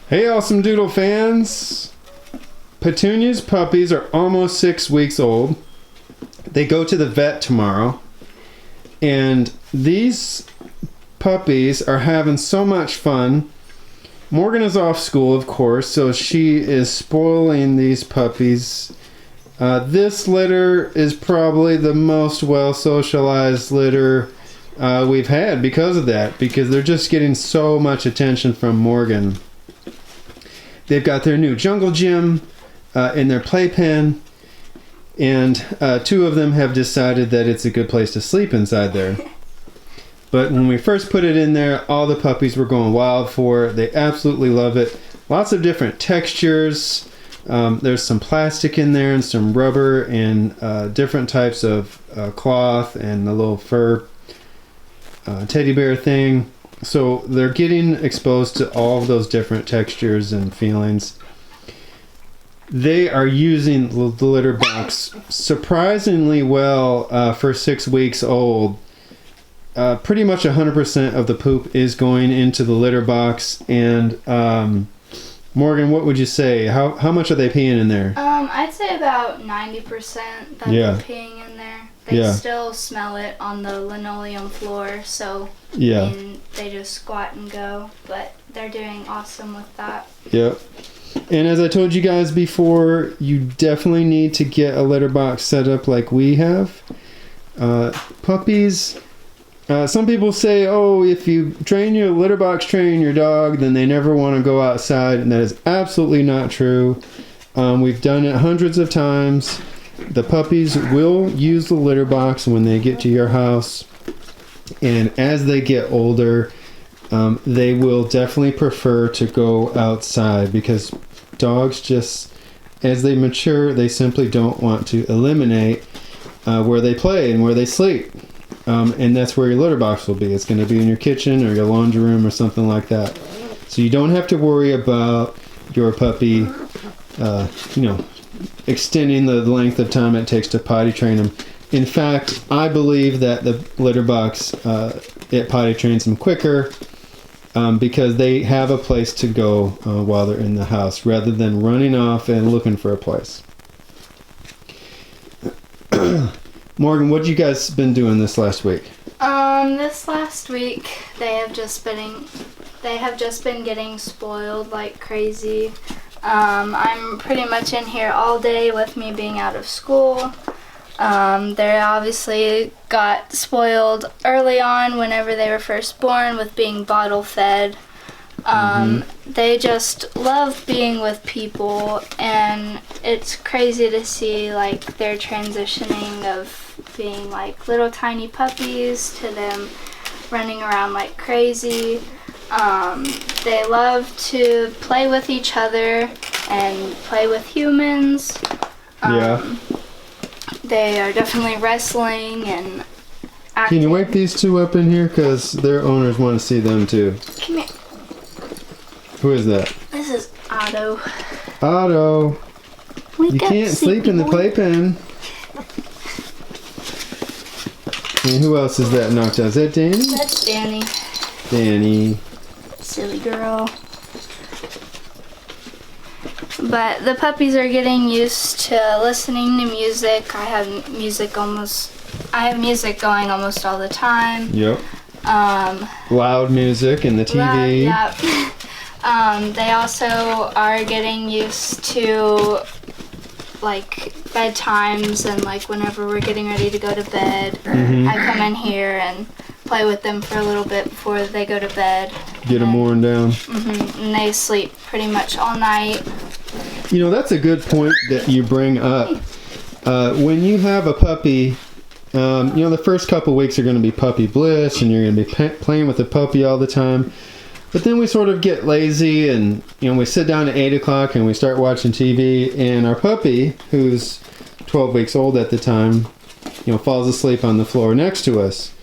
Hey, AussieDoodle fans! Petunia's puppies are almost 6 weeks old. They go to the vet tomorrow. And these puppies are having so much fun. Morgan is off school, of course, so she is spoiling these puppies. This litter is probably the most well-socialized litter we've had because of that, because they're just getting so much attention from Morgan. They've got their new jungle gym in their playpen, and 2 of them have decided that it's a good place to sleep inside there. But when we first put it in there, all the puppies were going wild for it. They absolutely love it. Lots of different textures. There's some plastic in there and some rubber and different types of cloth and the little fur teddy bear thing. So they're getting exposed to all of those different textures and feelings. They are using the litter box surprisingly well for 6 weeks old. Pretty much 100% of the poop is going into the litter box. And Morgan, what would you say? How much are they peeing in there? I'd say about 90% that they're peeing in there. They still smell it on the linoleum floor, so I mean, they just squat and go, but they're doing awesome with that. Yep. And as I told you guys before, you definitely need to get a litter box set up like we have. Puppies, some people say, oh, if you train your litter box, train your dog, then they never want to go outside, and that is absolutely not true. We've done it hundreds of times. The puppies will use the litter box when they get to your house, and as they get older, they will definitely prefer to go outside, because dogs just, as they mature, they simply don't want to eliminate where they play and where they sleep. And that's where your litter box will be. It's going to be in your kitchen or your laundry room or something like that. So you don't have to worry about your puppy, extending the length of time it takes to potty train them. In fact, I believe that the litter box, it potty trains them quicker because they have a place to go while they're in the house rather than running off and looking for a place. Morgan, what have you guys been doing this last week? This last week they have just been getting spoiled like crazy. I'm pretty much in here all day with me being out of school. They obviously got spoiled early on whenever they were first born with being bottle fed. They just love being with people, and it's crazy to see like their transitioning of being like little tiny puppies to them running around like crazy. They love to play with each other and play with humans. They are definitely wrestling and acting. Can you wake these 2 up in here? Because their owners want to see them too. Come here. Who is that? This is Otto. Otto. You can't sleep in the playpen. And who else is that knocked out? Is that Danny? That's Danny. Danny. Silly girl. But the puppies are getting used to listening to music. I have music going almost all the time. Yep. Loud music and the TV. They also are getting used to like bedtimes and like whenever we're getting ready to go to bed, I come in here and play with them for a little bit before they go to bed. Get them worn down. And they sleep pretty much all night. You know, that's a good point that you bring up. When you have a puppy, the first couple weeks are going to be puppy bliss, and you're going to be playing with the puppy all the time. But then we sort of get lazy, and we sit down at 8 o'clock and we start watching TV, and our puppy, who's 12 weeks old at the time, falls asleep on the floor next to us.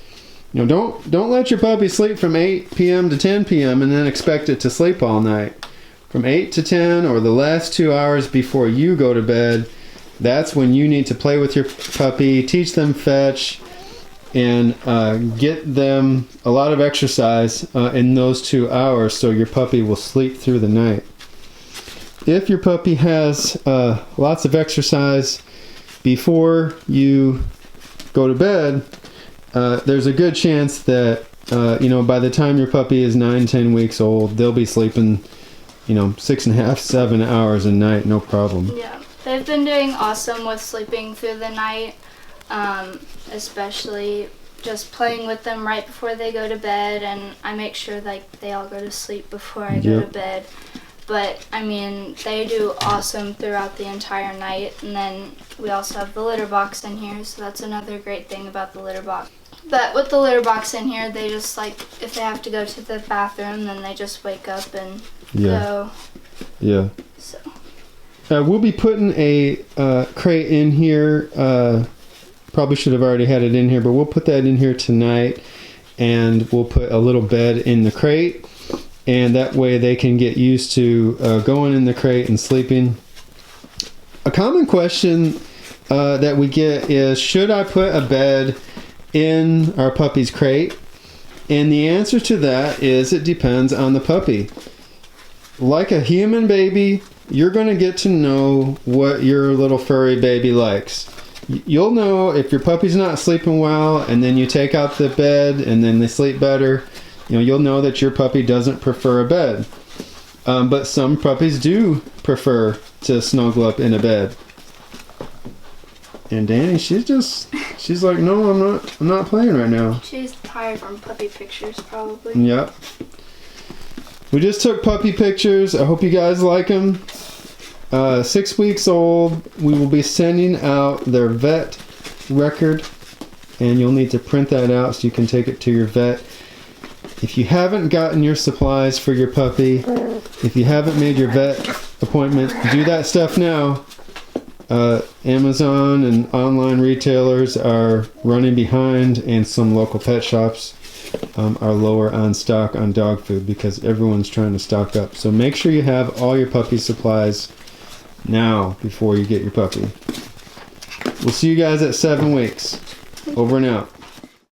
Don't let your puppy sleep from 8 p.m. to 10 p.m. and then expect it to sleep all night. From 8 to 10, or the last 2 hours before you go to bed, that's when you need to play with your puppy, teach them fetch, and get them a lot of exercise in those 2 hours so your puppy will sleep through the night. if your puppy has lots of exercise before you go to bed, there's a good chance that by the time your puppy is 9-10 weeks old, they'll be sleeping 6.5-7 hours a night, no problem. Yeah, they've been doing awesome with sleeping through the night, especially just playing with them right before they go to bed, and I make sure they all go to sleep before I go to bed. But I mean, they do awesome throughout the entire night, and then we also have the litter box in here, so that's another great thing about the litter box. But with the litter box in here, they just if they have to go to the bathroom, then they just wake up and go. Yeah. So. We'll be putting a crate in here. Probably should have already had it in here, but we'll put that in here tonight, and we'll put a little bed in the crate, and that way they can get used to going in the crate and sleeping. A common question that we get is, should I put a bed in our puppy's crate? And the answer to that is, it depends on the puppy. Like a human baby, you're going to get to know what your little furry baby likes. You'll know if your puppy's not sleeping well, and then you take out the bed and then they sleep better. You'll know that your puppy doesn't prefer a bed. But some puppies do prefer to snuggle up in a bed. And Danny, she's like, no, I'm not playing right now. She's tired from puppy pictures, probably. Yep. We just took puppy pictures. I hope you guys like them. 6 weeks old. We will be sending out their vet record, and you'll need to print that out so you can take it to your vet. If you haven't gotten your supplies for your puppy, if you haven't made your vet appointment, do that stuff now. Amazon and online retailers are running behind, and some local pet shops are lower on stock on dog food because everyone's trying to stock up. So make sure you have all your puppy supplies now before you get your puppy. We'll see you guys at 7 weeks. Over and out.